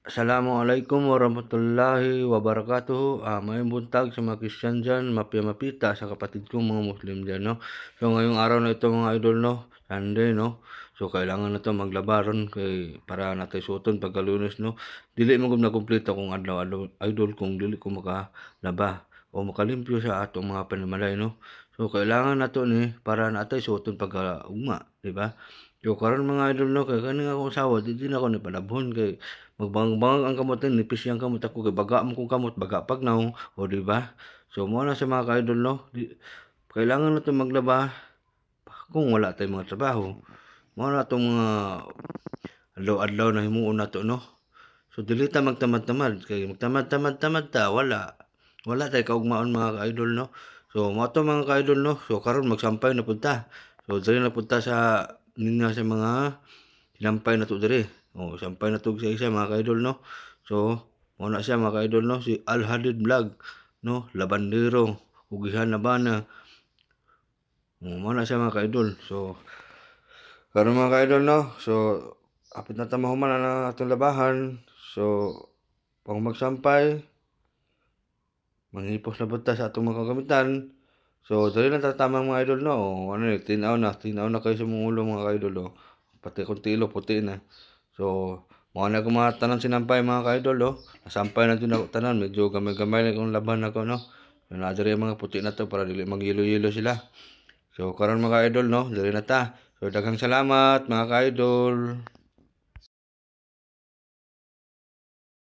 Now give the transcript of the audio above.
Assalamualaikum warahmatullahi wabarakatuh. Mayong buntag sa mga Christian diyan, mapita sa kapatid kong mga Muslim diyan, no. So ngayong araw na ito mga idol, no, Sunday, no. So kailangan na 'to maglabaron kay para natay suoton pagka Lunes, no. Dili man gud nakumpleto kung adlaw-adlaw idol kung dili ko makalaba o makalimpyo sa atong mga panimalay, no. So kailangan nato ni para natay suoton pagka ugma, di ba? So karon mga idol, no, kay kani akong asawa di na ako nipalabhon kay magbangang ang kamot din, nipis yang kamot ako kay baga man kong kamot, baga pagnaw, o di ba? So mao na siya mga ka-idol, no. Kailangan natin maglaba kung wala tayong mga trabaho. Mao na 'tong mga adlaw-adlaw na himuon nato, no. So dili ta magtamad-tamad kay magtamad-tamad ta wala tay kaugmaon mga ka-idol, no. So mao 'to mga ka-idol, no. So karon magsampay na pud ta. So diri na pud ta sa linya sa mga sinampay nato diri. Sampay na 'to isa-isa mga ka-idol, no. So mao na siya mga ka-idol, no, si Al Hadid Vlog, no, Labandero, Ugihan Habana. Mao na siya mga ka-idol. So karon mga ka-idol, no, so hapit na ta mahuman ang atong labahan. So pang magsampay, manghipos na pud ta sa atong mga kagamitan. So diri na ta tamang mga idol, no. Ano tinaw na kayo sa mong ulo mga ka-idol, oh. Pati akong tilo puti na. So mao na akong mga tanan sinampay mga ka-idol, oh. Nasampay na jud ako tanan, medyo gamay-gamay na akong laban ako, no. So naa diri ang mga puti na 'to para dili magyelo-yelo sila. So karon mga ka-idol, no, diri na ta. So daghang salamat mga ka-idol.